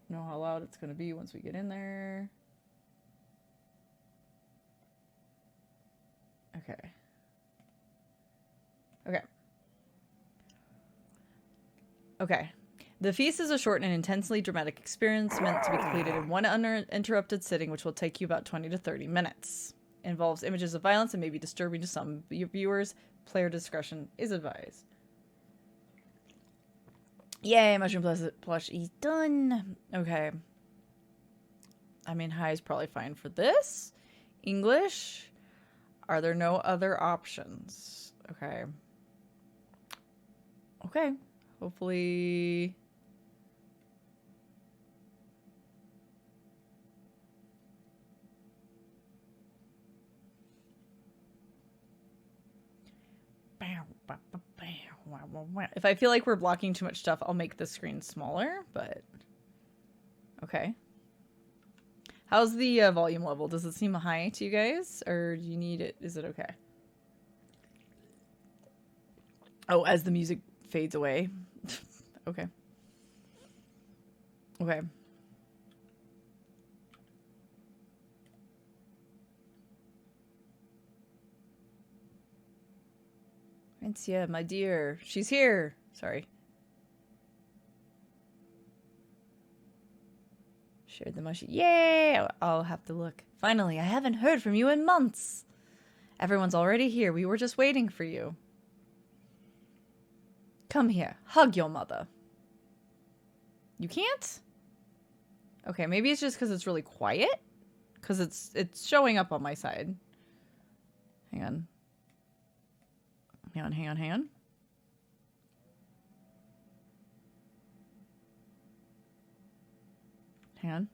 know how loud it's going to be once we get in there. Okay. Okay. Okay. The feast is a short and intensely dramatic experience meant to be completed in one uninterrupted sitting, which will take you about 20 to 30 minutes. It involves images of violence and may be disturbing to some viewers. Player discretion is advised. Yay, mushroom plush is done. Okay. I mean, high is probably fine for this. English. Are there no other options? Okay. Okay. Hopefully... If I feel like we're blocking too much stuff, I'll make the screen smaller, but... Okay. How's the volume level? Does it seem high to you guys? Or do you need it? Is it okay? Oh, as the music fades away. Okay. Okay. Francia, my dear. She's here. Sorry. Shared the mushy. Yay! I'll have to look. Finally, I haven't heard from you in months. Everyone's already here. We were just waiting for you. Come here. Hug your mother. You can't? Okay, maybe it's just because it's really quiet. Because it's showing up on my side. Hang on. Hang on, hang on, hang on. Hang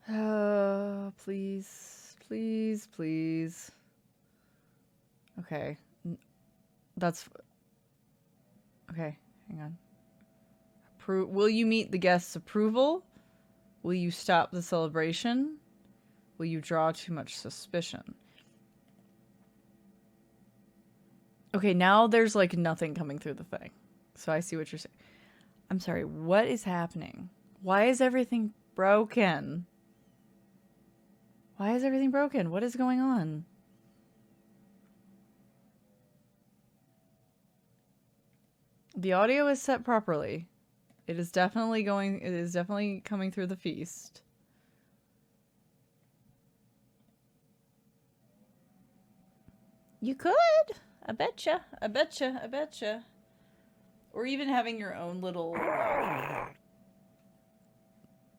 on. Please. Please, please. Okay. That's... Okay, hang on. Will you meet the guest's approval? Will you stop the celebration? Will you draw too much suspicion? Okay, now there's like nothing coming through the thing. So I see what you're saying. I'm sorry, what is happening? Why is everything broken? Why is everything broken? What is going on? The audio is set properly. It is definitely coming through the feast. You could. I betcha. I betcha. I betcha. Or even having your own little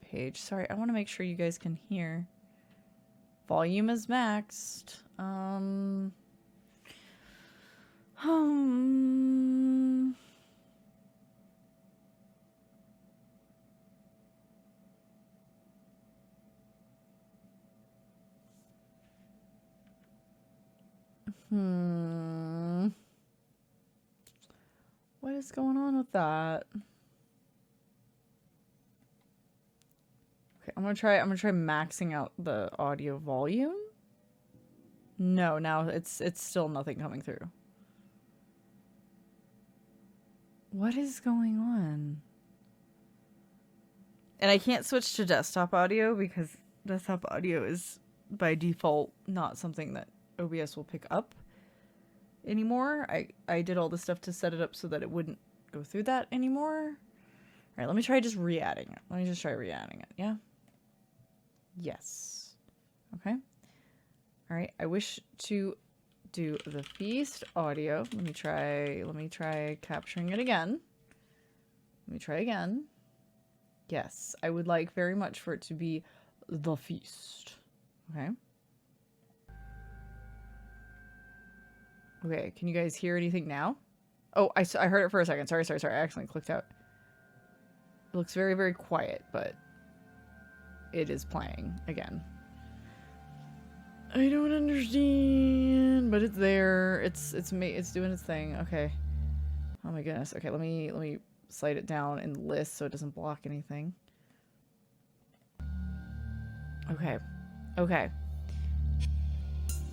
page. Sorry, I want to make sure you guys can hear. Volume is maxed. What is going on with that? Okay, I'm gonna try maxing out the audio volume. No, now it's still nothing coming through. What is going on? And I can't switch to desktop audio because desktop audio is by default not something that OBS will pick up anymore. I did all the stuff to set it up so that it wouldn't go through that anymore. All right, let me try just re-adding it. Let me just try re-adding it. Yeah? Yes. Okay. All right, I wish to do the feast audio. Let me try capturing it again. Let me try again. Yes, I would like very much for it to be the feast. Okay. Okay, can you guys hear anything now? Oh, I heard it for a second. Sorry. I accidentally clicked out. It looks very, very quiet, but it is playing again. I don't understand, but it's there. It's doing its thing. Okay. Oh my goodness. Okay, let me slide it down in the list so it doesn't block anything. Okay. Okay.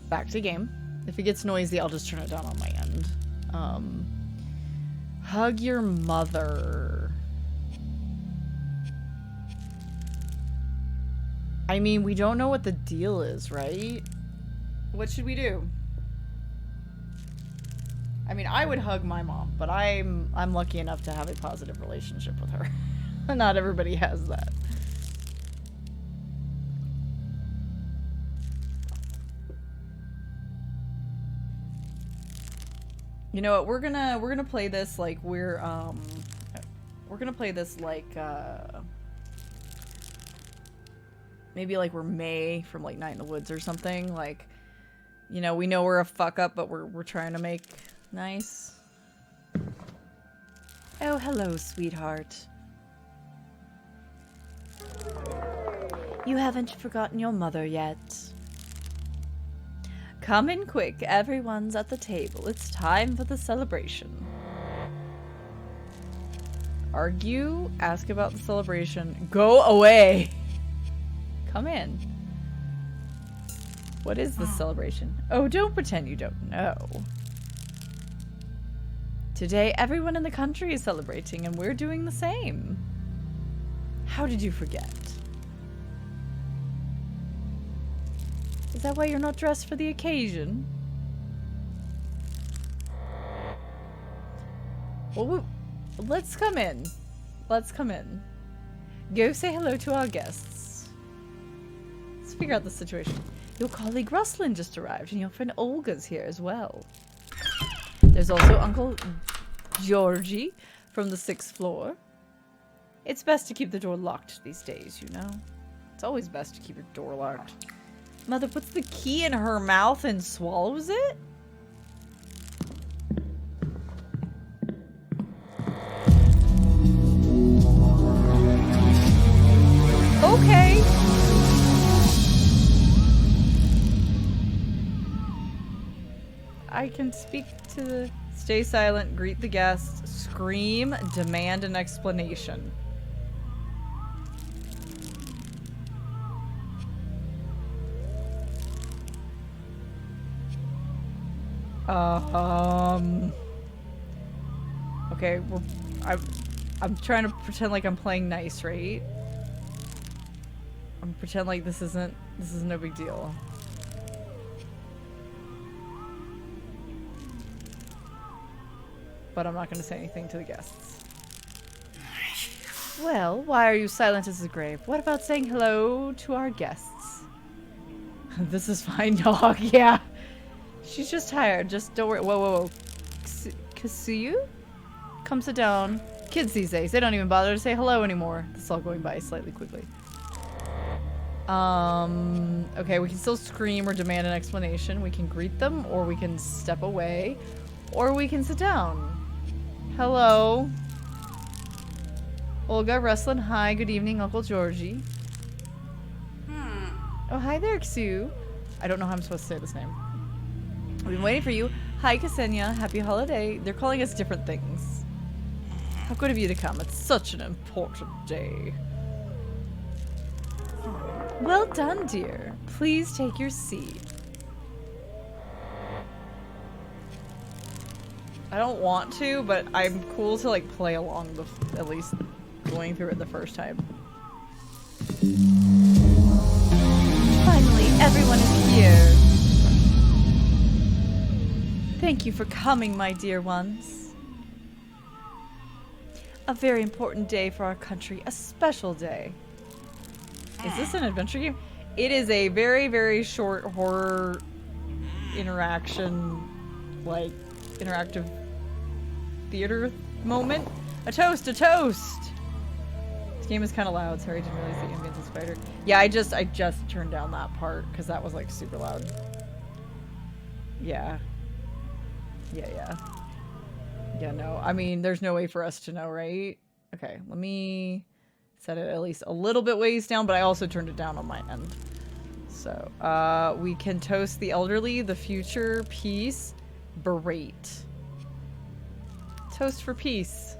Back to game. If it gets noisy, I'll just turn it down on my end. Hug your mother. I mean, we don't know what the deal is, right? What should we do? I mean, I would hug my mom, but I'm lucky enough to have a positive relationship with her. Not everybody has that. You know what? We're gonna play this like we're gonna play this like maybe like we're May from like Night in the Woods or something. Like, you know we're a fuck up, but we're trying to make nice. Oh, hello, sweetheart. You haven't forgotten your mother yet. Come in quick, everyone's at the table. It's time for the celebration. Argue, ask about the celebration. Go away! Come in. What is this celebration? Oh, don't pretend you don't know. Today, everyone in the country is celebrating, and we're doing the same. How did you forget? Is that why you're not dressed for the occasion? Well, let's come in. Let's come in. Go say hello to our guests. Let's figure out the situation. Your colleague Rustlin just arrived, and your friend Olga's here as well. There's also Uncle Georgie from the 6th floor. It's best to keep the door locked these days, you know? It's always best to keep your door locked. Mother puts the key in her mouth and swallows it? Okay. I can speak to the... Stay silent, greet the guests, scream, demand an explanation. Okay, I'm trying to pretend like I'm playing nice, right? I'm pretend like this is no big deal. But I'm not going to say anything to the guests. Well, why are you silent as the grave? What about saying hello to our guests? This is fine, dog. Yeah. She's just tired. Just don't worry. Whoa, whoa, whoa. Kasuyu? Come sit down. Kids these days, they don't even bother to say hello anymore. This is all going by slightly quickly. Okay, we can still scream or demand an explanation. We can greet them, or we can step away, or we can sit down. Hello. Olga, Rustlin, hi, good evening, Uncle Georgie. Oh, hi there, Xu. I don't know how I'm supposed to say this name. I've been waiting for you. Hi, Ksenia. Happy holiday. They're calling us different things. How good of you to come. It's such an important day. Well done, dear. Please take your seat. I don't want to, but I'm cool to like play along with at least going through it the first time. Finally, everyone is here. Thank you for coming, my dear ones. A very important day for our country, a special day. Is this an adventure game? It is a very, very short horror interaction, like, interactive theater moment. A toast, a toast! This game is kind of loud. Sorry, I didn't realize the ambience is spider. Yeah, I just turned down that part because that was like super loud. Yeah. Yeah, no. I mean, there's no way for us to know, right? Okay, let me set it at least a little bit ways down, but I also turned it down on my end. So, we can toast the elderly, the future, peace, berate. Toast for peace.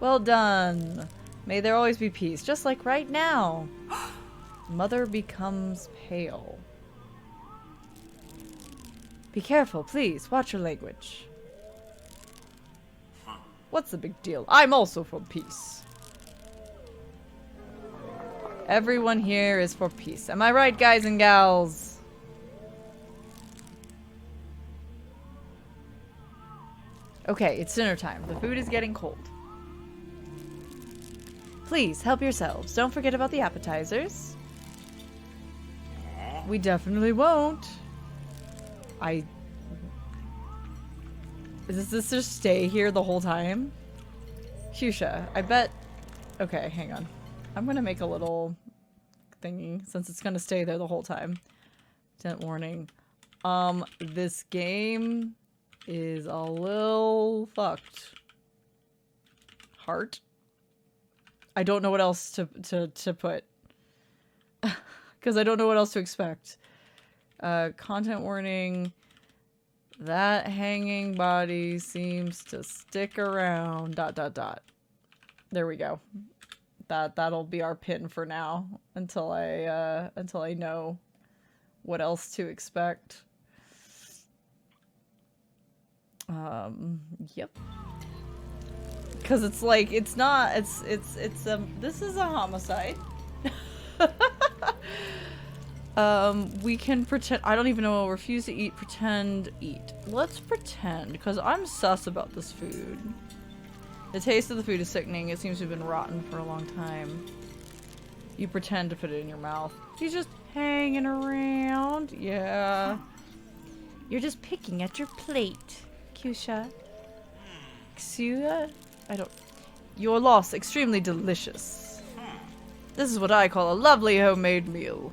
Well done. May there always be peace, just like right now. Mother becomes pale. Be careful, please. Watch your language. What's the big deal? I'm also for peace. Everyone here is for peace. Am I right, guys and gals? Okay, it's dinner time. The food is getting cold. Please, help yourselves. Don't forget about the appetizers. We definitely won't. Does this just stay here the whole time? Fuchsia, I bet... Okay, hang on. I'm gonna make a little thingy since it's gonna stay there the whole time. Content warning. This game is a little fucked. Heart? I don't know what else to put. Because I don't know what else to expect. Content warning. That hanging body seems to stick around. ... There we go. That'll be our pin for now until I know what else to expect. Yep. Because it's like it's this is a homicide. We can pretend. I don't even know. Refuse to eat. Pretend. Eat. Let's pretend, because I'm sus about this food. The taste of the food is sickening. It seems to have been rotten for a long time. You pretend to put it in your mouth. He's just hanging around. Yeah. You're just picking at your plate, Fuchsia. Xua? I don't... Your loss, extremely delicious. This is what I call a lovely homemade meal.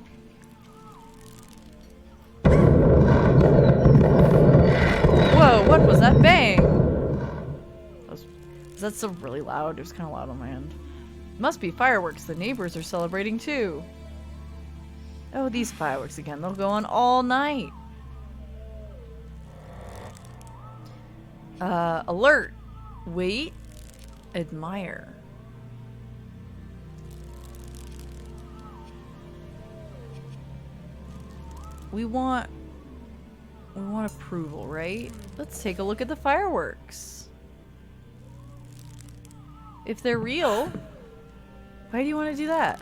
Whoa, what was that bang? Was that so really loud? It was kind of loud on my end. Must be fireworks. The neighbors are celebrating too. Oh, these fireworks again. They'll go on all night. Alert. Wait. Admire. We want approval, right? Let's take a look at the fireworks. If they're real, why do you want to do that?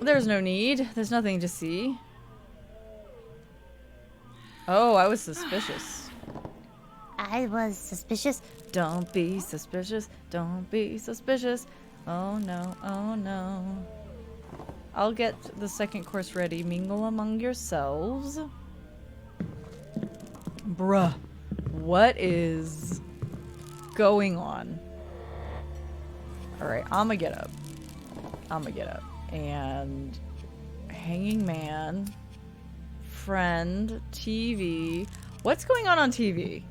There's no need. There's nothing to see. Oh, I was suspicious. I was suspicious. Don't be suspicious. Don't be suspicious. Oh no, oh no. I'll get the second course ready. Mingle among yourselves. Bruh. What is going on? Alright, I'ma get up. And hanging man. Friend. TV. What's going on TV?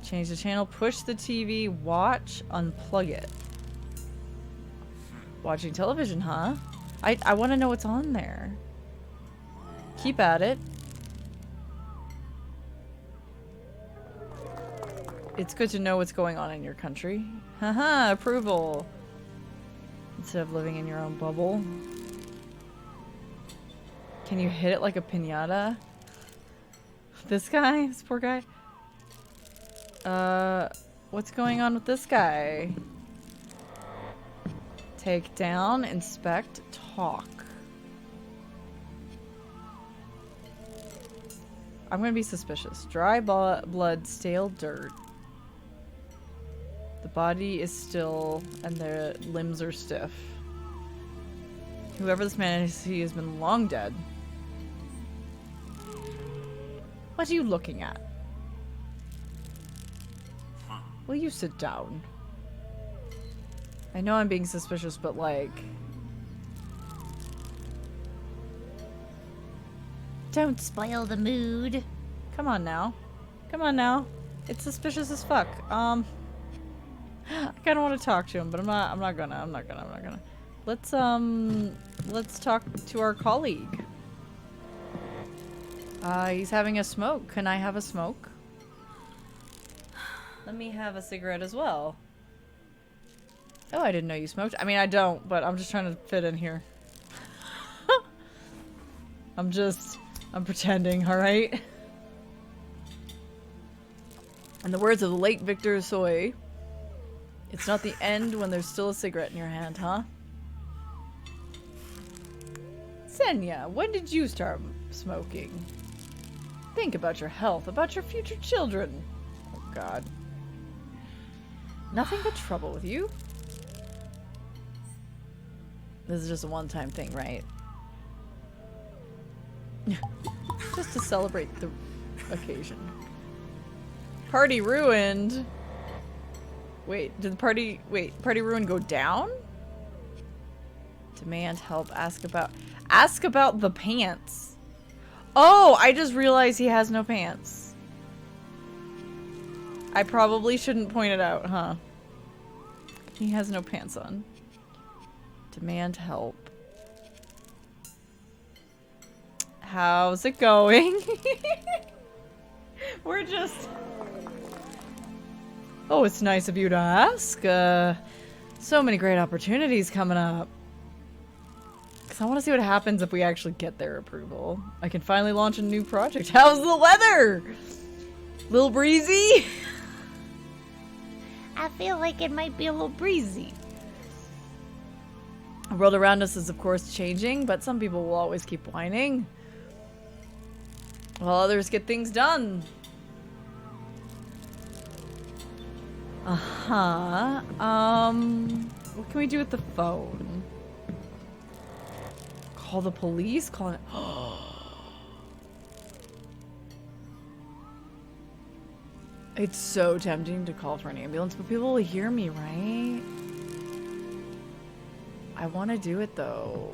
Change the channel. Push the TV. Watch. Unplug it. Watching television, huh? I want to know what's on there. Keep at it. It's good to know what's going on in your country. Haha, approval. Instead of living in your own bubble. Can you hit it like a piñata? This guy? This poor guy? What's going on with this guy? Take down, inspect, talk. I'm gonna be suspicious. Dry blood, stale dirt. The body is still, and the limbs are stiff. Whoever this man is, he has been long dead. What are you looking at? Will you sit down? I know I'm being suspicious, but like... Don't spoil the mood. Come on now. Come on now. It's suspicious as fuck. I kinda want to talk to him, but I'm not gonna. Let's talk to our colleague. He's having a smoke. Can I have a smoke? Let me have a cigarette as well. Oh, I didn't know you smoked. I mean, I don't, but I'm just trying to fit in here. I'm pretending, alright? In the words of the late Victor Soy, it's not the end when there's still a cigarette in your hand, huh? Senya, when did you start smoking? Think about your health, about your future children. Oh god. Nothing but trouble with you. This is just a one-time thing, right? Just to celebrate the occasion. Party ruined. Wait, did the party ruin go down? Demand help, ask about the pants. Oh, I just realized he has no pants. I probably shouldn't point it out, huh? He has no pants on. Demand help. How's it going? We're just... Oh, it's nice of you to ask. So many great opportunities coming up. Because I want to see what happens if we actually get their approval. I can finally launch a new project. How's the weather? Little breezy? I feel like it might be a little breezy. The world around us is, of course, changing, but some people will always keep whining. While others get things done. Uh-huh. What can we do with the phone? Call the police? Call it... It's so tempting to call for an ambulance, but people will hear me, right? I want to do it, though.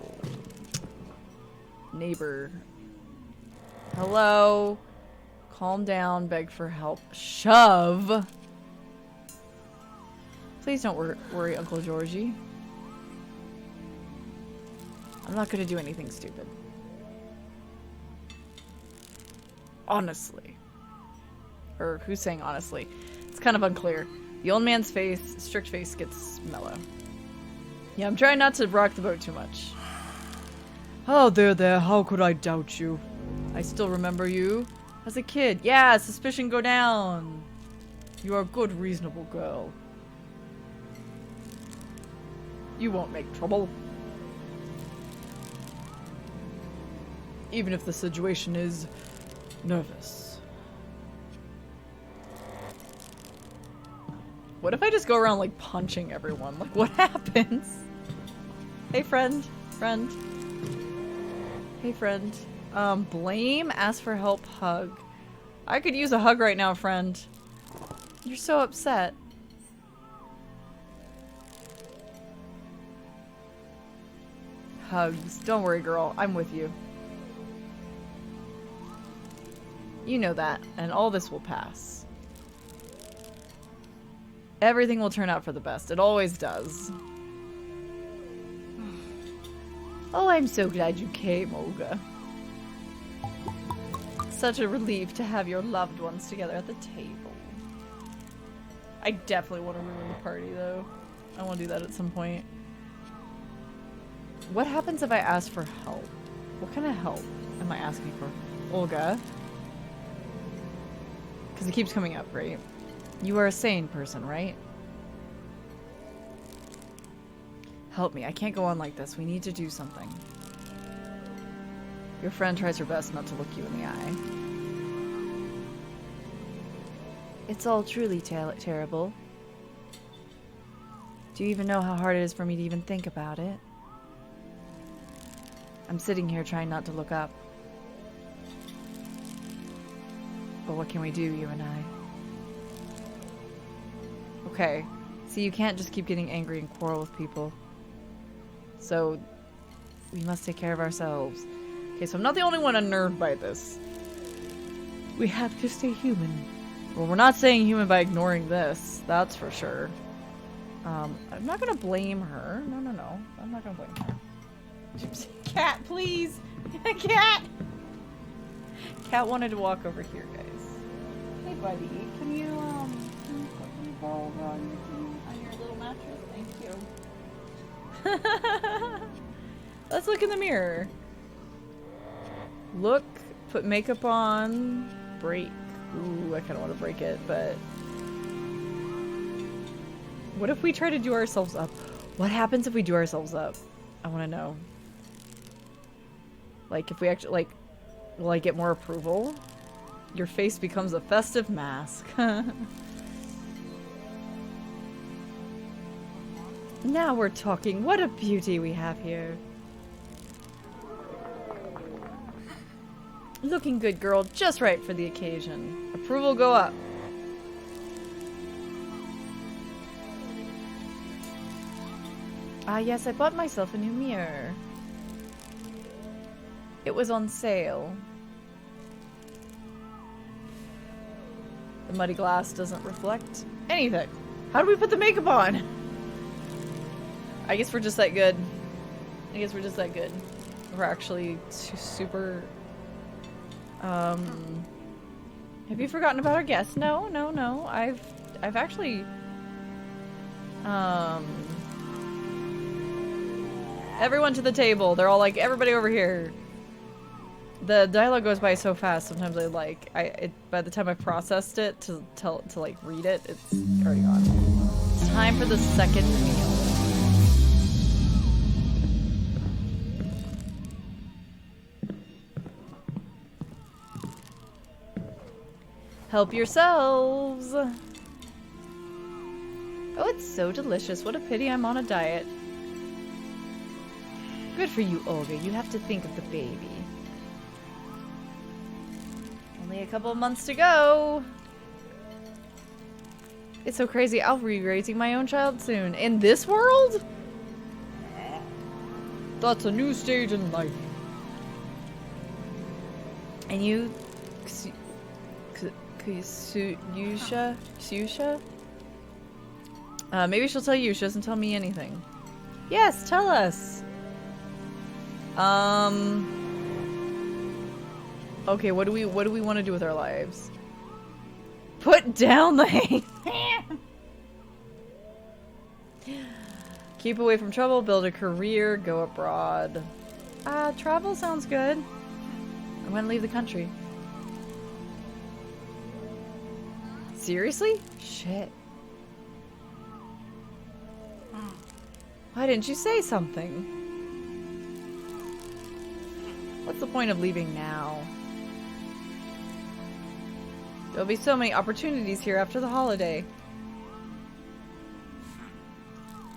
Neighbor. Hello? Calm down, beg for help. Shove! Please don't worry, Uncle Georgie. I'm not gonna do anything stupid. Honestly. Or who's saying honestly? It's kind of unclear. The old man's face, strict face, gets mellow. Yeah, I'm trying not to rock the boat too much. Oh, there, how could I doubt you? I still remember you as a kid. Yeah, suspicion go down. You are a good, reasonable girl. You won't make trouble. Even if the situation is nervous. What if I just go around like punching everyone? Like what happens? Hey friend. Hey friend. Blame, ask for help, hug. I could use a hug right now, friend. You're so upset. Hugs. Don't worry, girl. I'm with you. You know that, and all this will pass. Everything will turn out for the best. It always does. Oh, I'm so glad you came, Olga. Such a relief to have your loved ones together at the table. I definitely want to ruin the party, though. I want to do that at some point. What happens if I ask for help? What kind of help am I asking for? Olga? Because it keeps coming up, right? You are a sane person, right? Help me. I can't go on like this. We need to do something. Your friend tries her best not to look you in the eye. It's all truly terrible. Do you even know how hard it is for me to even think about it? I'm sitting here trying not to look up. But what can we do, you and I? Okay. See, you can't just keep getting angry and quarrel with people. So, we must take care of ourselves. Okay, so I'm not the only one unnerved by this. We have to stay human. Well, we're not staying human by ignoring this. That's for sure. I'm not gonna blame her. No. I'm not gonna blame her. Cat, please! Cat! Cat wanted to walk over here, guys. Hey, buddy. Can you borrow on your little mouse? mattress? Thank you. Let's look in the mirror. Look, put makeup on, break. Ooh, I kind of want to break it, but... What if we try to do ourselves up? What happens if we do ourselves up? I want to know. Like, if we actually, like, will I get more approval? Your face becomes a festive mask. Now we're talking. What a beauty we have here. Looking good, girl. Just right for the occasion. Approval go up. Ah, yes, I bought myself a new mirror. It was on sale. The muddy glass doesn't reflect anything. How do we put the makeup on? I guess we're just that good. I guess we're just that good. We're actually super... Have you forgotten about our guests? No, no, no. I've actually... Everyone to the table. They're all like, everybody over here. The dialogue goes by so fast. Sometimes by the time I processed it to like read it, it's already gone. It's time for the second meal. Help yourselves. Oh, it's so delicious. What a pity I'm on a diet. Good for you, Olga. You have to think of the baby. Only a couple of months to go. It's so crazy. I'll be raising my own child soon. In this world? That's a new stage in life. And you... Yusha? Maybe she'll tell you. She doesn't tell me anything. Yes, tell us. Okay, what do we want to do with our lives? Put down the hand. Keep away from trouble, build a career, go abroad. Travel sounds good. I'm gonna leave the country. Seriously? Shit. Why didn't you say something? What's the point of leaving now? There'll be so many opportunities here after the holiday.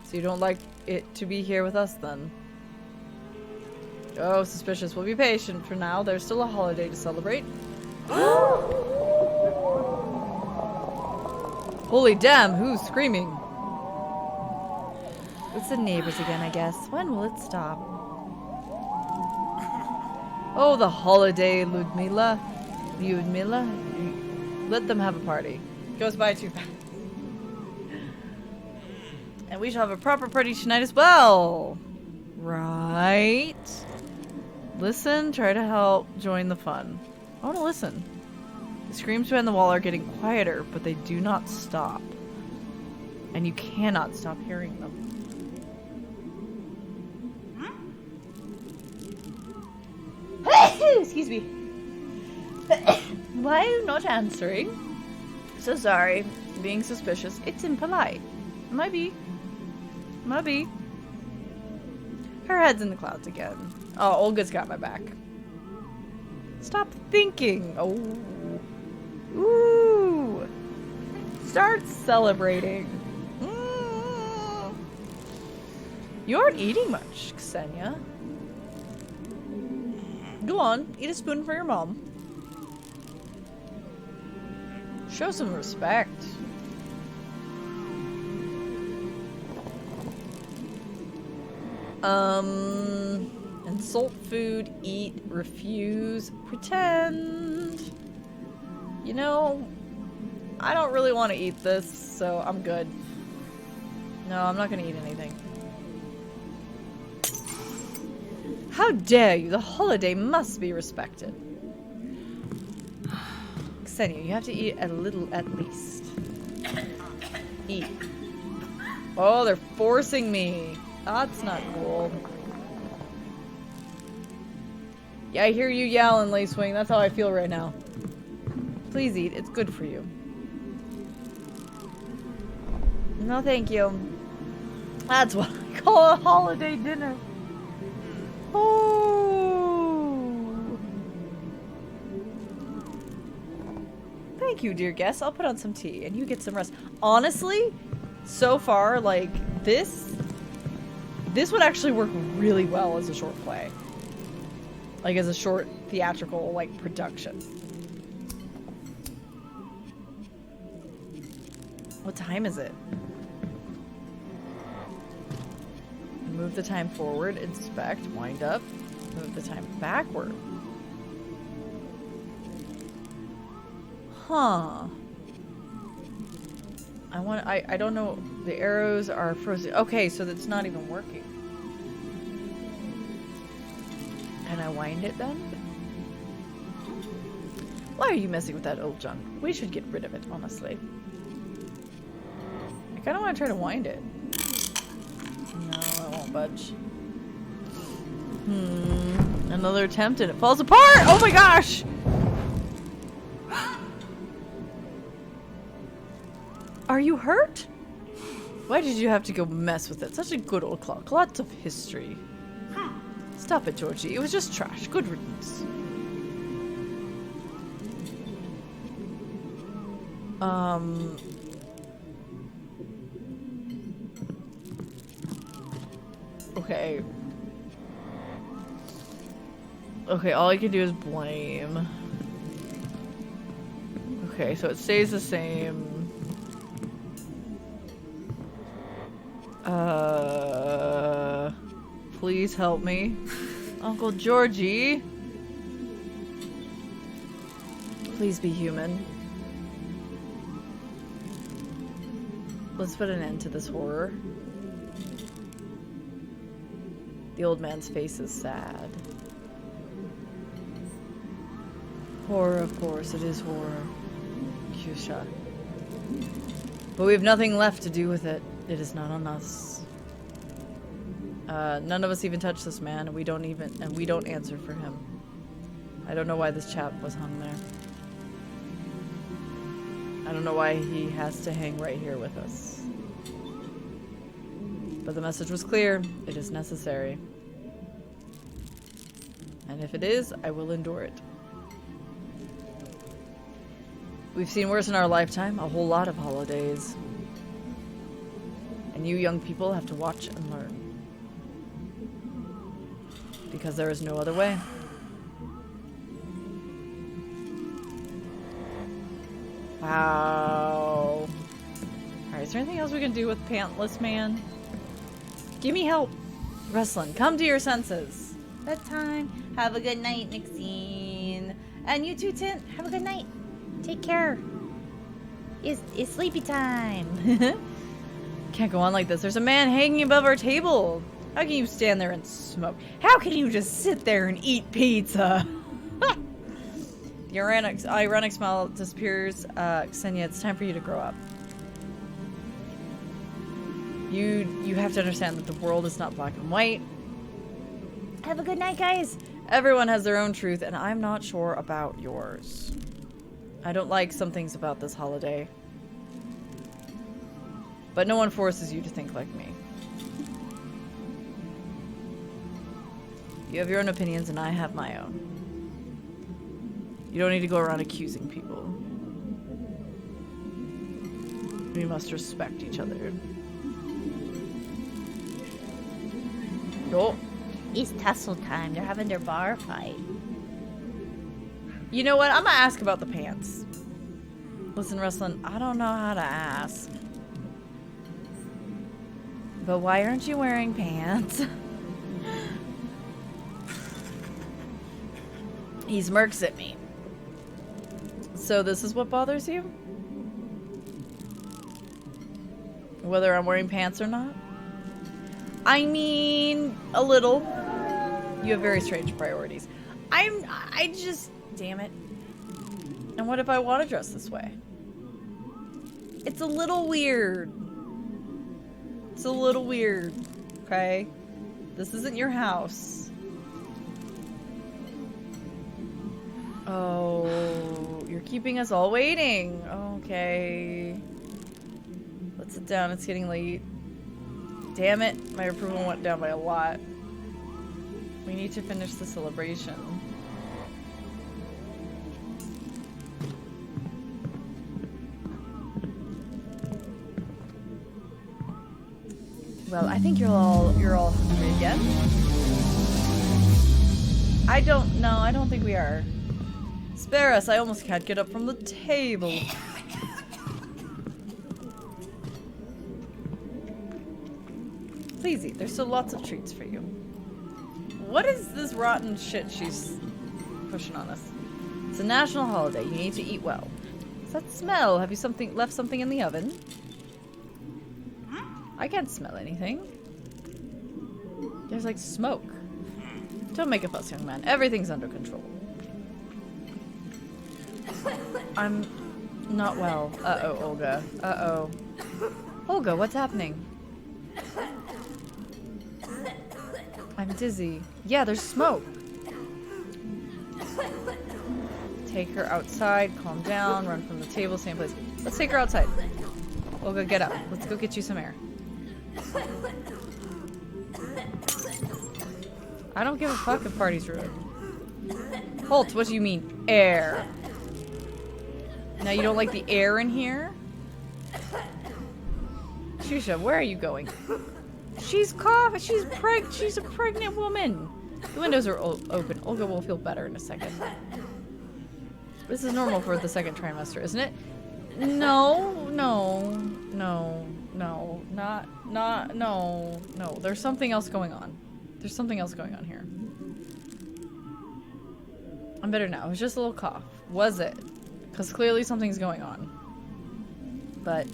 So you don't like it to be here with us then? Oh, suspicious. We'll be patient for now. There's still a holiday to celebrate. Holy damn, who's screaming? It's the neighbors again, I guess. When will it stop? Oh, the holiday, Ludmila. Let them have a party. Goes by too fast. And we shall have a proper party tonight as well. Right? Listen, try to help, join the fun. I want to listen. The screams behind the wall are getting quieter, but they do not stop. And you cannot stop hearing them. Excuse me. Why are you not answering? So sorry. Being suspicious. It's impolite. Might be. Her head's in the clouds again. Oh, Olga's got my back. Stop thinking. Oh. Ooh. Start celebrating. You aren't eating much, Ksenia. Go on, eat a spoon for your mom. Show some respect. Insult food, eat, refuse, pretend. You know, I don't really want to eat this, so I'm good. No, I'm not gonna eat anything. How dare you? The holiday must be respected. Ksenia, you have to eat a little at least. Eat. Oh, they're forcing me. That's not cool. Yeah, I hear you yelling, Lacewing. That's how I feel right now. Please eat. It's good for you. No, thank you. That's what I call a holiday dinner. Oh. Thank you, dear guest. I'll put on some tea and you get some rest. Honestly, so far, like, this would actually work really well as a short play. Like, as a short theatrical, like, production. What time is it? Move the time forward, inspect, wind up, move the time backward. Huh. I don't know. The arrows are frozen. Okay, so that's not even working. Can I wind it then? Why are you messing with that old junk? We should get rid of it, honestly. I kind of want to try to wind it. No, I won't budge. Another attempt and it falls apart! Oh my gosh! Are you hurt? Why did you have to go mess with it? Such a good old clock. Lots of history. Stop it, Georgie. It was just trash. Good riddance. Okay. Okay, all I can do is blame. Okay, so it stays the same. Please help me. Uncle Georgie. Please be human. Let's put an end to this horror. The old man's face is sad. Horror, of course, it is horror. Kyusha. But we have nothing left to do with it. It is not on us. None of us even touch this man, and we don't answer for him. I don't know why this chap was hung there. I don't know why he has to hang right here with us. But the message was clear. It is necessary. And if it is, I will endure it. We've seen worse in our lifetime, a whole lot of holidays. And you young people have to watch and learn. Because there is no other way. Wow. Alright, is there anything else we can do with Pantless Man? Give me help. Rustlin, come to your senses. Bedtime. Have a good night, Nixine. And you too, Tint. Have a good night. Take care. It's sleepy time. Can't go on like this. There's a man hanging above our table. How can you stand there and smoke? How can you just sit there and eat pizza? The ironic smile disappears. Ksenia, it's time for you to grow up. You have to understand that the world is not black and white. Have a good night, guys. Everyone has their own truth, and I'm not sure about yours. I don't like some things about this holiday. But no one forces you to think like me. You have your own opinions, and I have my own. You don't need to go around accusing people. We must respect each other. Oh. It's tussle time. They're having their bar fight. You know what? I'm gonna ask about the pants. Listen, Rustlin, I don't know how to ask. But why aren't you wearing pants? He smirks at me. So this is what bothers you? Whether I'm wearing pants or not? I mean, a little. You have very strange priorities. I just, damn it. And what if I want to dress this way? It's a little weird. It's a little weird, okay? This isn't your house. Oh, you're keeping us all waiting. Okay. Let's sit down, it's getting late. Damn it, my approval went down by a lot. We need to finish the celebration. Well, I think you're all hungry again. I don't think we are. Spare us, I almost can't get up from the table. Please eat, there's still lots of treats for you. What is this rotten shit she's pushing on us? It's a national holiday, you need to eat well. What's that smell? Have you left something in the oven? I can't smell anything. There's like smoke. Don't make a fuss, young man. Everything's under control. I'm not well. Uh-oh, Olga. Uh-oh. Olga, what's happening? I'm dizzy. Yeah, there's smoke. Take her outside, calm down, run from the table, same place. Let's take her outside. Olga, get up. Let's go get you some air. I don't give a fuck if party's ruined. Holt, what do you mean, air? Now you don't like the air in here? Shusha, where are you going? She's coughing. She's a pregnant woman. The windows are open. Olga will feel better in a second. This is normal for the second trimester, isn't it? No. There's something else going on. There's something else going on here. I'm better now. It was just a little cough. Was it? Because clearly something's going on. But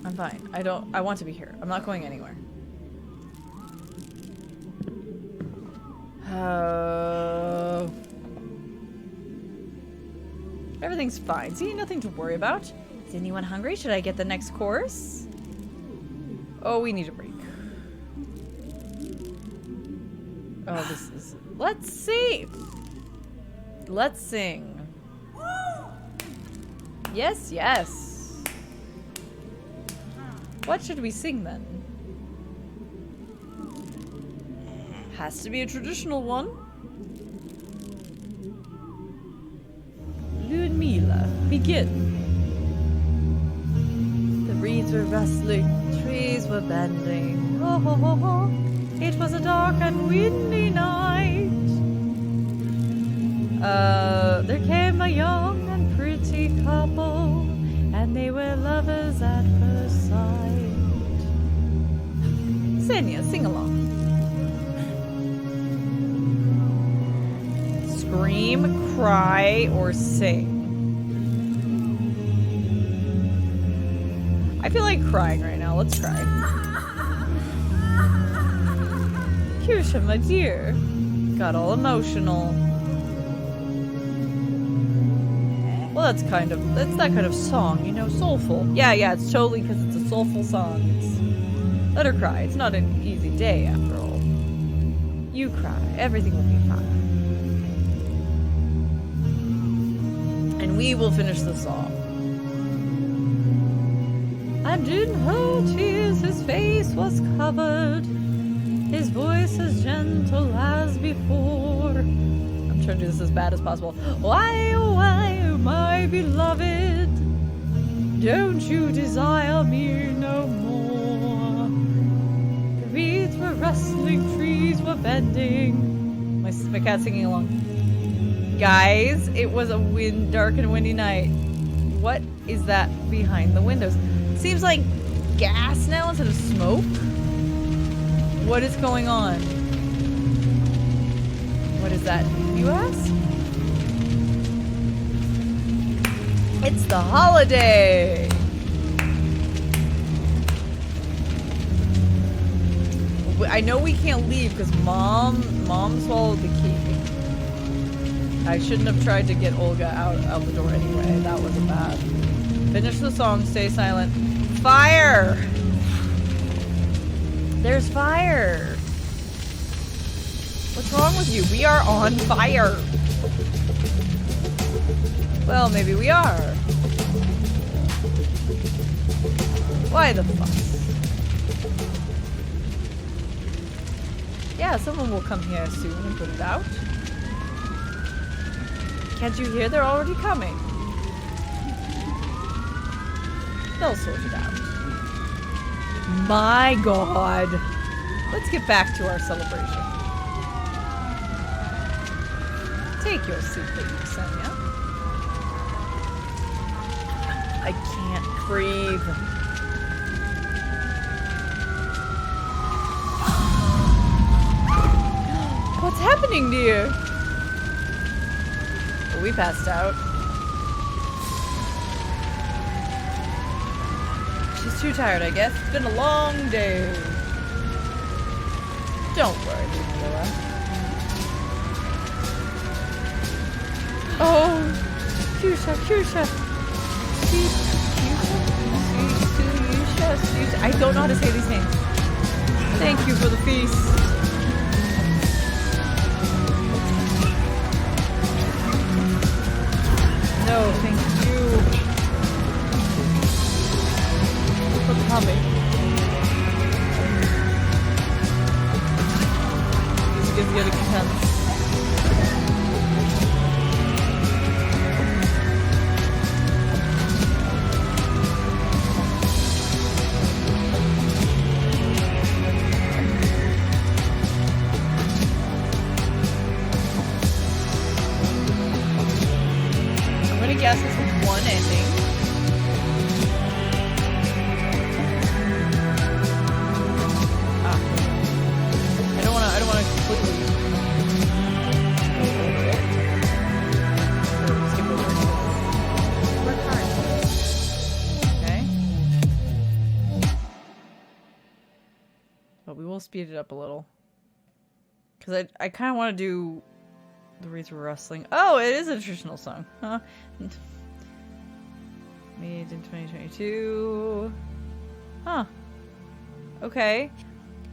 I'm fine. I want to be here. I'm not going anywhere. Oh. Everything's fine. See, nothing to worry about. Is anyone hungry? Should I get the next course? Oh, we need a break. Oh, this is... Let's see! Let's sing. Yes, yes. What should we sing then? Has to be a traditional one. Ludmila, begin. The reeds were rustling, trees were bending. Oh, ho, ho, ho. It was a dark and windy night. There came a young and pretty couple, and they were lovers at first sight. Senya, sing along. Scream, cry, or sing. I feel like crying right now. Let's cry. Kirsha, my dear. Got all emotional. Well, that's that kind of song, you know, soulful. Yeah, it's totally because it's a soulful song. Let her cry. It's not an easy day, after all. You cry. Everything will be fine. And we will finish the song. And in her tears his face was covered, his voice as gentle as before. I'm trying to do this as bad as possible. Why, oh, my beloved, don't you desire me no more? The reeds were rustling, trees were bending. My cat's singing along. Guys, it was a dark and windy night. What is that behind the windows? Seems like gas now instead of smoke. What is going on? What is that, you ask? It's the holiday! I know we can't leave because mom swallowed the key. I shouldn't have tried to get Olga out the door anyway. That was bad. Finish the song, stay silent. Fire! There's fire! What's wrong with you? We are on fire! Well, maybe we are. Why the fuss? Yeah, someone will come here soon and put it out. Can't you hear? They're already coming. They'll sort it out. My god. Let's get back to our celebration. Take your seat, please, Sonia. I can't breathe. What's happening to you? Well, we passed out. She's too tired, I guess. It's been a long day. Don't worry, Ludmilla. Oh, Fuchsia. I don't know how to say these names. Thank you for the feast. No, thank you. What's coming? This is getting intense. Yes, it's one ending. I don't wanna completely go over it. Or skip over it. Work hard. Okay. But we will speed it up a little. Cause I kinda wanna do the wreath rustling. Oh, it is a traditional song. Huh? Made in 2022. Huh. Okay.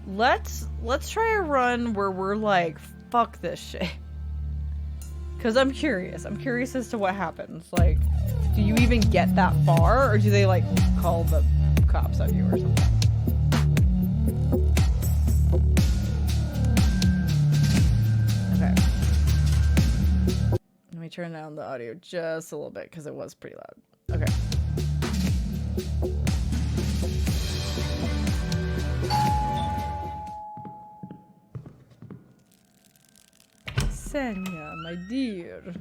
Let's try a run where we're like, fuck this shit. Cause I'm curious. I'm curious as to what happens. Like, do you even get that far? Or do they like call the cops on you or something? Okay. Let me turn down the audio just a little bit because it was pretty loud. Okay. Senya, my dear.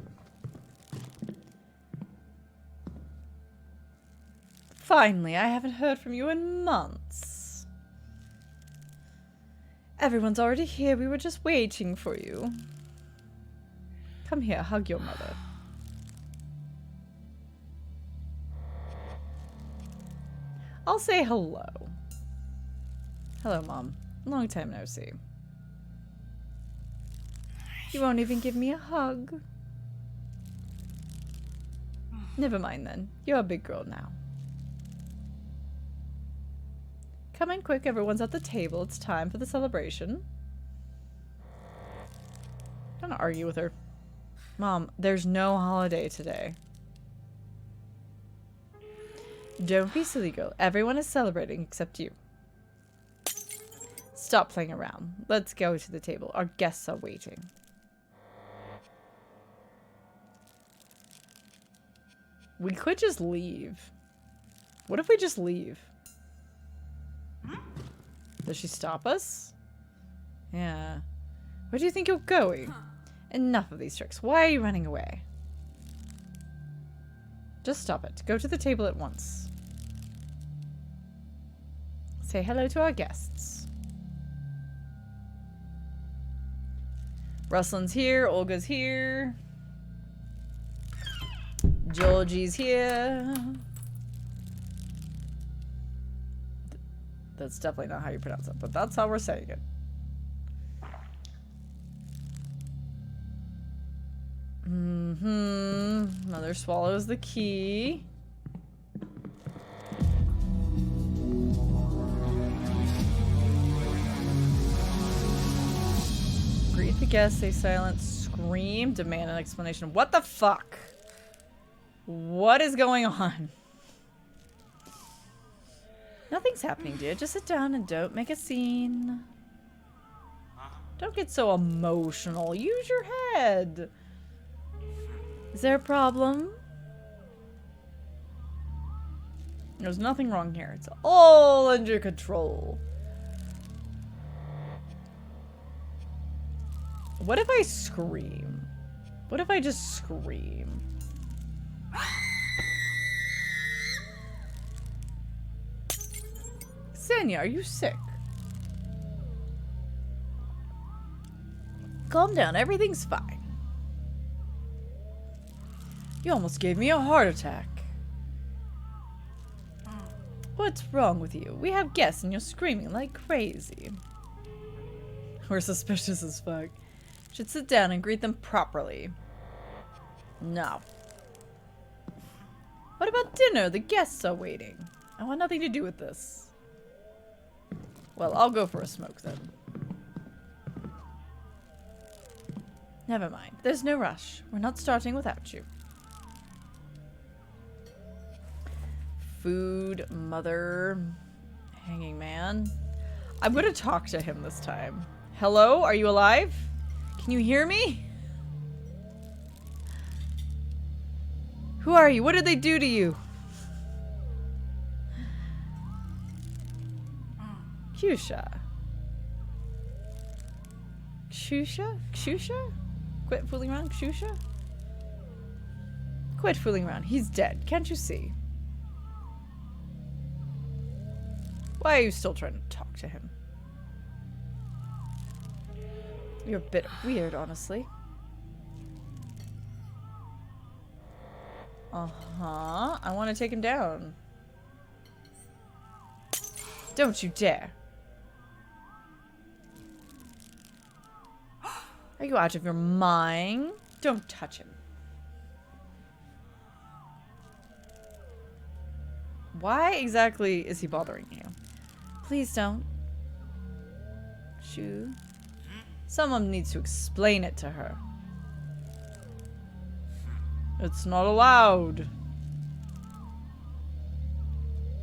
Finally, I haven't heard from you in months. Everyone's already here. We were just waiting for you. Come here, hug your mother. I'll say hello. Hello, Mom. Long time no see. You won't even give me a hug. Never mind then. You're a big girl now. Come in quick, everyone's at the table. It's time for the celebration. I'm gonna argue with her. Mom, there's no holiday today. Don't be silly, girl. Everyone is celebrating except you. Stop playing around. Let's go to the table. Our guests are waiting. We could just leave. What if we just leave? Does she stop us? Yeah. Where do you think you're going? Enough of these tricks. Why are you running away? Just stop it. Go to the table at once. Say hello to our guests. Ruslin's here. Olga's here. Georgie's here. That's definitely not how you pronounce it, but that's how we're saying it. Mother swallows the key. Make the guests say silent, scream, demand an explanation. What the fuck? What is going on? Nothing's happening, dear. Just sit down and don't make a scene. Don't get so emotional. Use your head. Is there a problem? There's nothing wrong here. It's all under control. What if I scream? What if I just scream? Senya, are you sick? Calm down, everything's fine. You almost gave me a heart attack. What's wrong with you? We have guests and you're screaming like crazy. We're suspicious as fuck. Should sit down and greet them properly. No. What about dinner? The guests are waiting. I want nothing to do with this. Well, I'll go for a smoke then. Never mind. There's no rush. We're not starting without you. Food, mother, hanging man. I'm gonna talk to him this time. Hello? Are you alive? Can you hear me? Who are you? What did they do to you? Kusha. Kshusha? Kshusha? Quit fooling around, Kshusha? Quit fooling around. He's dead. Can't you see? Why are you still trying to talk to him? You're a bit weird, honestly. Uh-huh. I want to take him down. Don't you dare. Are you out of your mind? Don't touch him. Why exactly is he bothering you? Please don't. Shoo. Someone needs to explain it to her. It's not allowed.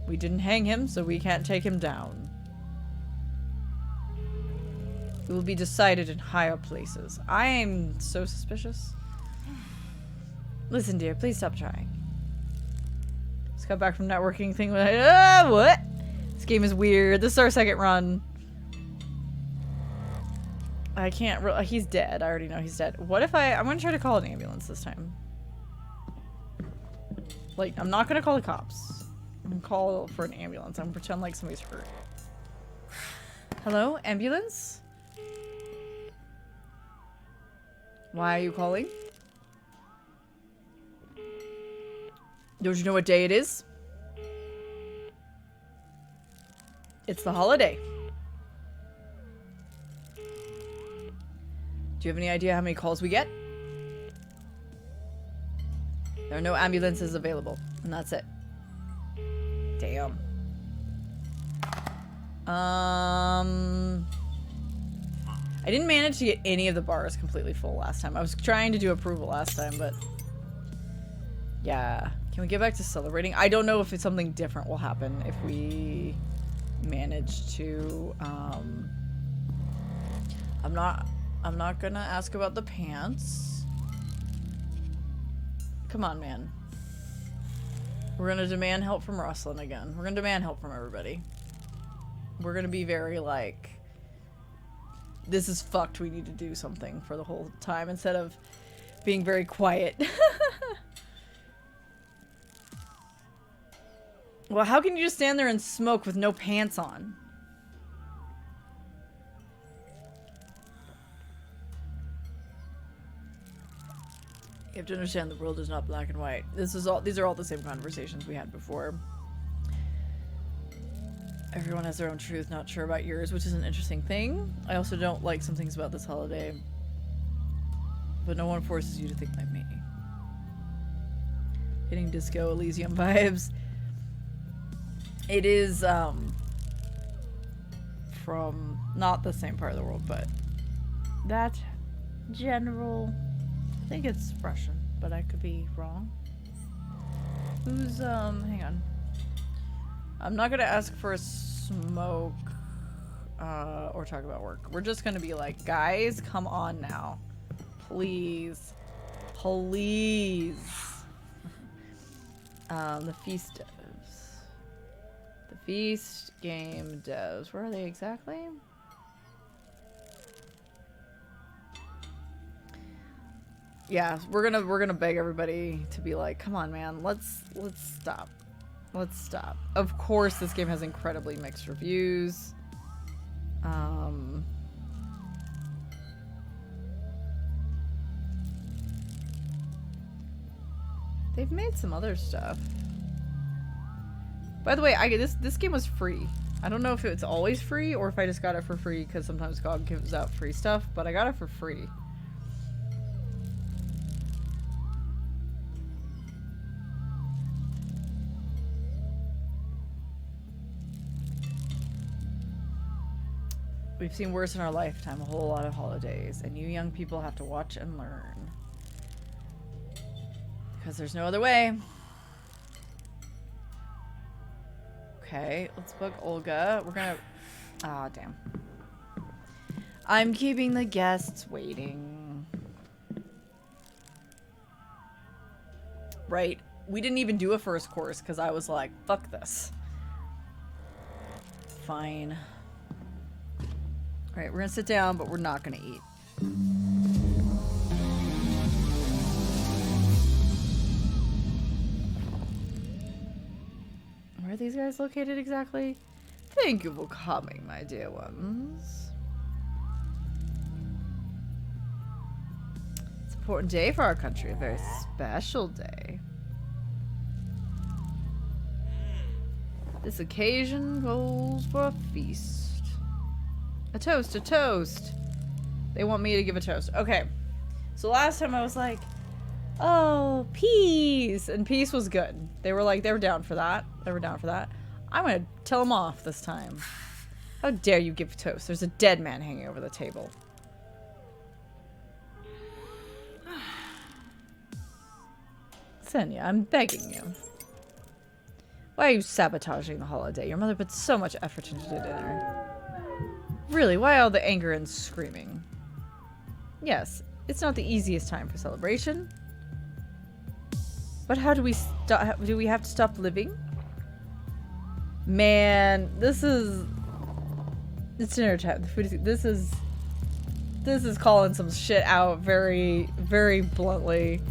We didn't hang him, so we can't take him down. It will be decided in higher places. I am so suspicious. Listen, dear, please stop trying. Just got back from networking thing. What? This game is weird. This is our second run. I can't. He's dead. I already know he's dead. What if I'm gonna try to call an ambulance this time. Like, I'm not gonna call the cops. I'm gonna call for an ambulance. I'm gonna pretend like somebody's hurt. Hello, ambulance? Why are you calling? Don't you know what day it is? It's the holiday. Do you have any idea how many calls we get? There are no ambulances available, and that's it. Damn. I didn't manage to get any of the bars completely full last time. I was trying to do approval last time, but yeah. Can we get back to celebrating? I don't know if it's something different will happen if we manage to, I'm not gonna ask about the pants. Come on, man. We're gonna demand help from Ruslan again. We're gonna demand help from everybody. We're gonna be very like, this is fucked, we need to do something for the whole time instead of being very quiet. Well, how can you just stand there and smoke with no pants on? You have to understand the world is not black and white. These are all the same conversations we had before. Everyone has their own truth, not sure about yours, which is an interesting thing. I also don't like some things about this holiday. But no one forces you to think like me. Getting Disco Elysium vibes. It is, from not the same part of the world, but that General. I think it's Russian, but I could be wrong. Who's, hang on. I'm not gonna ask for a smoke, or talk about work. We're just gonna be like, guys, come on now. Please. Please. The feast devs. The feast game devs. Where are they exactly? Yeah, we're gonna beg everybody to be like, come on, man, let's stop. Let's stop. Of course, this game has incredibly mixed reviews. They've made some other stuff. By the way, this game was free. I don't know if it's always free or if I just got it for free because sometimes GOG gives out free stuff, but I got it for free. We've seen worse in our lifetime, a whole lot of holidays, and you young people have to watch and learn. Because there's no other way. Okay, let's book Olga. We're gonna... Ah, damn. I'm keeping the guests waiting. Right. We didn't even do a first course because I was like, fuck this. Fine. Alright, we're gonna sit down, but we're not gonna eat. Where are these guys located exactly? Thank you for coming, my dear ones. It's an important day for our country, a very special day. This occasion calls for a feast. A toast, a toast. They want me to give a toast. Okay. So last time I was like, oh, peace. And peace was good. They were like, they were down for that. They were down for that. I'm gonna tell them off this time. How dare you give toast? There's a dead man hanging over the table. Senya, I'm begging you. Why are you sabotaging the holiday? Your mother put so much effort into dinner. Really, why all the anger and screaming? Yes, it's not the easiest time for celebration. But how do we stop? Do we have to stop living? Man, this is... It's dinner time. The food is... This is calling some shit out very, very bluntly.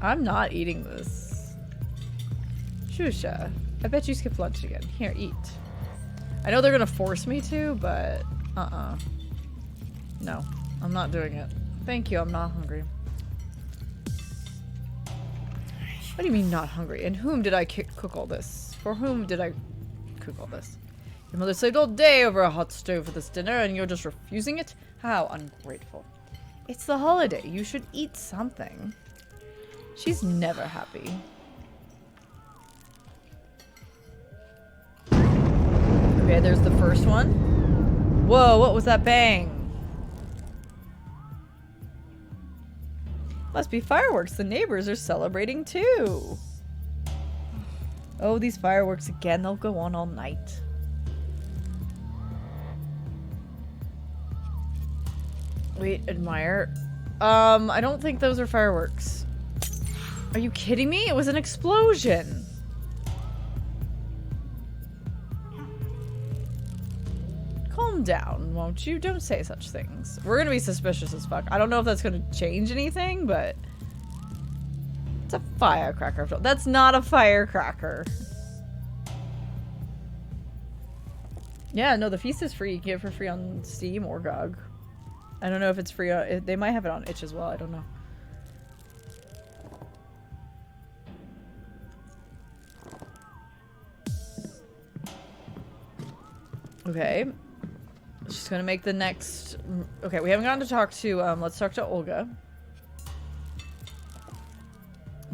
I'm not eating this. Shusha. I bet you skipped lunch again. Here, eat. I know they're gonna force me to, but... No, I'm not doing it. Thank you, I'm not hungry. What do you mean not hungry? And whom did I cook all this? For whom did I cook all this? Your mother saved all day over a hot stove for this dinner and you're just refusing it? How ungrateful. It's the holiday. You should eat something. She's never happy. Okay, there's the first one. Whoa, what was that bang? Must be fireworks. The neighbors are celebrating too. Oh, these fireworks again. They'll go on all night. Wait, admire. I don't think those are fireworks. Are you kidding me? It was an explosion. Calm down, won't you? Don't say such things. We're gonna be suspicious as fuck. I don't know if that's gonna change anything, but... It's a firecracker. That's not a firecracker. Yeah, no, the feast is free. You can get it for free on Steam or GOG. I don't know if it's free on... They might have it on itch as well. I don't know. Okay. She's gonna make the next... Okay, we haven't gotten to talk to... let's talk to Olga.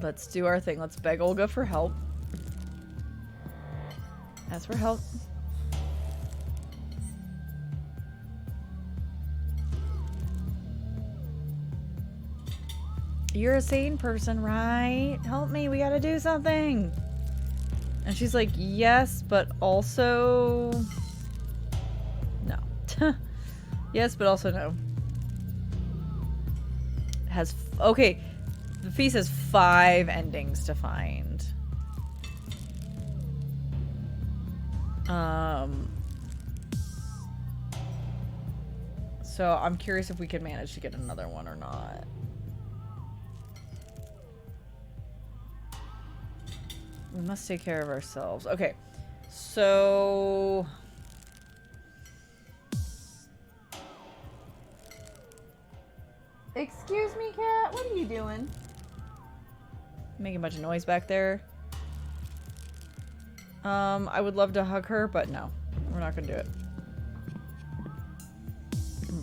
Let's do our thing. Let's beg Olga for help. Ask for help. You're a sane person, right? Help me, we gotta do something. And she's like, yes, but also... no. Yes, but also no. Has... okay. The feast has 5 endings to find. So I'm curious if we can manage to get another one or not. We must take care of ourselves. Okay. So... excuse me, cat? What are you doing? Making a bunch of noise back there. I would love to hug her, but no. We're not gonna do it.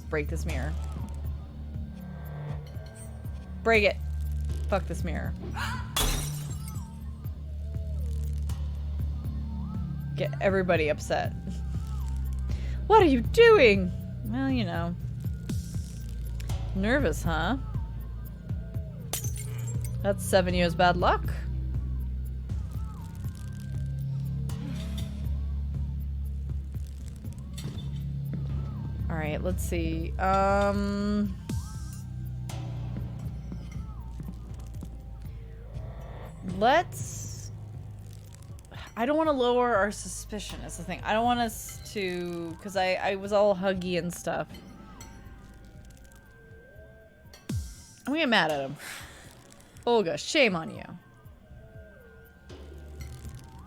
Break this mirror. Break it. Fuck this mirror. Get everybody upset. What are you doing? Well, you know. Nervous, huh? That's 7 years bad luck. Alright, let's see. Let's... I don't want to lower our suspicion, is the thing. I don't want us to... because I was all huggy and stuff. I'm gonna get mad at him. Olga, shame on you.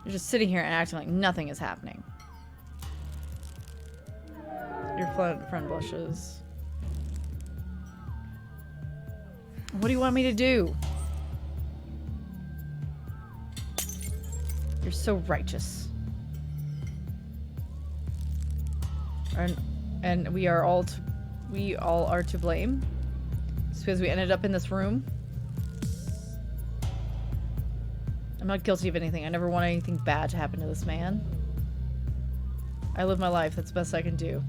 You're just sitting here and acting like nothing is happening. Your friend blushes. What do you want me to do? You're so righteous. And we all are to blame. It's because we ended up in this room. I'm not guilty of anything. I never want anything bad to happen to this man. I live my life. That's the best I can do.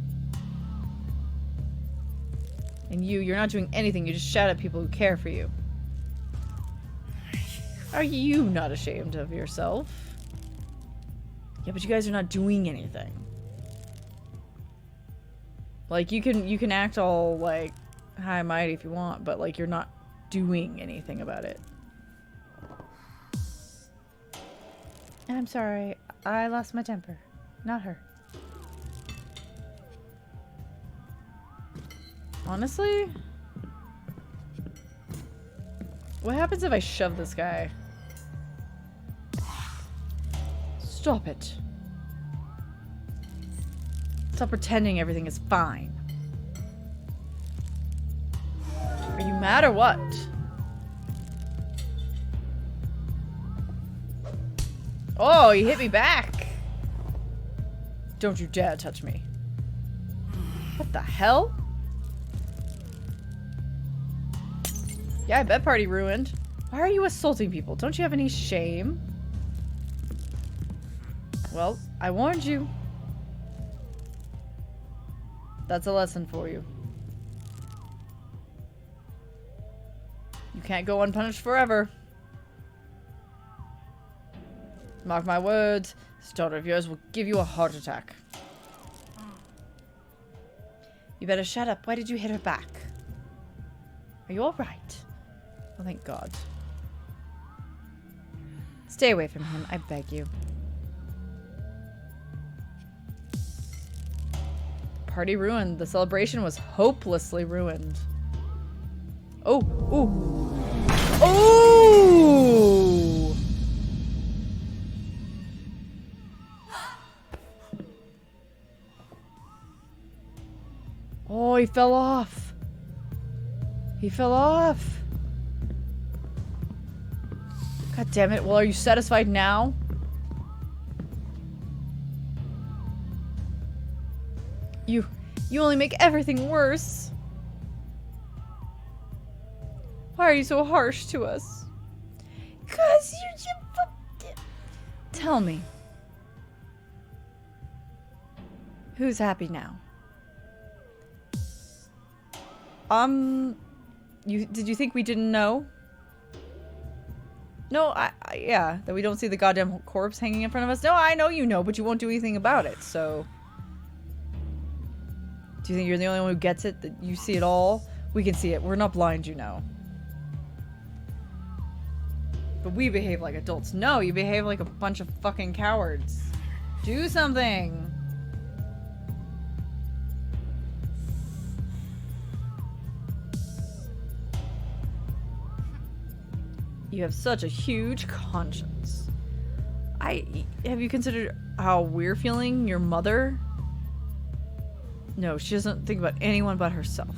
And you're not doing anything. You just shout at people who care for you. Are you not ashamed of yourself? Yeah, but you guys are not doing anything. Like, you can act all, like, high and mighty if you want, but, like, you're not doing anything about it. I'm sorry. I lost my temper. Not her. Honestly? What happens if I shove this guy? Stop it. Stop pretending everything is fine. Are you mad or what? Oh, he hit me back. Don't you dare touch me. What the hell? Yeah, I bet party ruined. Why are you assaulting people? Don't you have any shame? Well, I warned you. That's a lesson for you. You can't go unpunished forever. Mark my words, this daughter of yours will give you a heart attack. You better shut up. Why did you hit her back? Are you alright? Oh, thank God. Stay away from him, I beg you. Party ruined. The celebration was hopelessly ruined. Oh! Ooh! Oh! Oh, he fell off. He fell off. God damn it. Well, are you satisfied now? You only make everything worse. Why are you so harsh to us? 'Cause you tell me. Who's happy now? Did you think we didn't know? No, yeah, that we don't see the goddamn corpse hanging in front of us. No, I know you know, but you won't do anything about it, so... Do you think you're the only one who gets it? That you see it all? We can see it. We're not blind, you know. But we behave like adults. No, you behave like a bunch of fucking cowards. Do something! You have such a huge conscience. Have you considered how we're feeling? Your mother? No, she doesn't think about anyone but herself.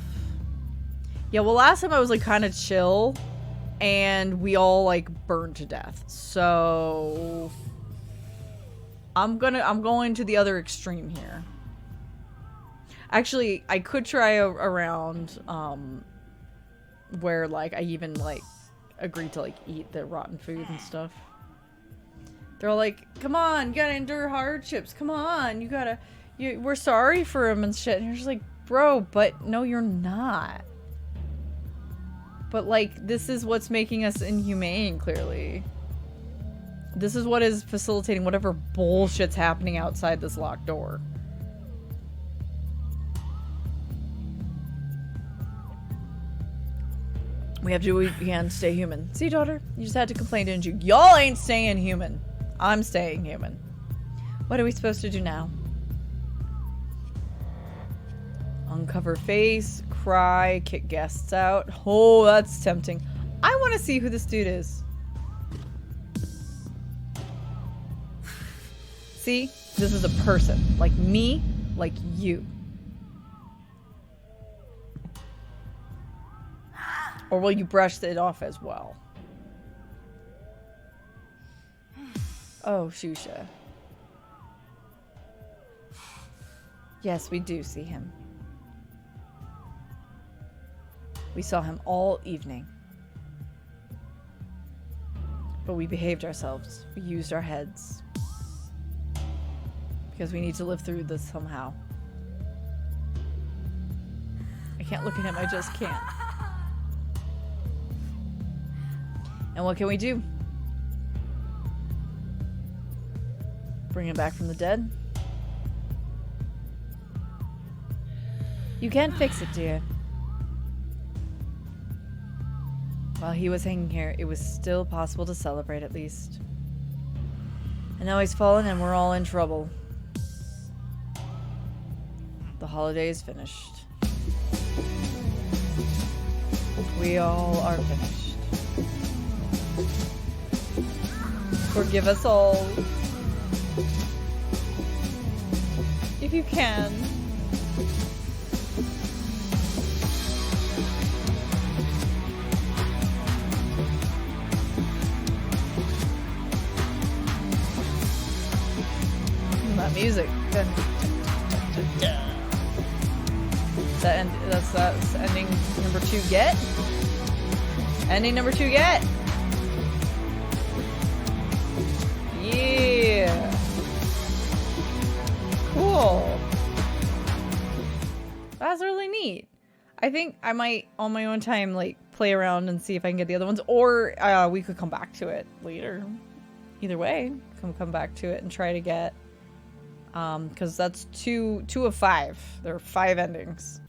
Yeah, well, last time I was like kind of chill, and we all like burned to death. So I'm going to the other extreme here. Actually, I could try around where like I even like agreed to like eat the rotten food and stuff. They're all like, come on, you gotta endure hardships, come on, we're sorry for him and shit. And you're just like, bro, but no, you're not. But like, this is what's making us inhumane, clearly. This is what is facilitating whatever bullshit's happening outside this locked door. We have to do what we can to stay human. See, daughter? You just had to complain, didn't you? Y'all ain't staying human. I'm staying human. What are we supposed to do now? Uncover face, cry, kick guests out. Oh, that's tempting. I want to see who this dude is. See? This is a person. Like me, like you. Or will you brush it off as well? Oh, Shusha. Yes, we do see him. We saw him all evening. But we behaved ourselves. We used our heads. Because we need to live through this somehow. I can't look at him, I just can't. And what can we do? Bring him back from the dead? You can't fix it, dear. While he was hanging here, it was still possible to celebrate at least. And now he's fallen and we're all in trouble. The holiday is finished. We all are finished. Forgive us all. If you can. That music. That's ending number 2 get. Ending number 2 get. Yeah. Cool. That's really neat. I think I might, on my own time, like, play around and see if I can get the other ones. Or we could come back to it later. Either way, come back to it and try to get... because that's two of 5. There are 5 endings.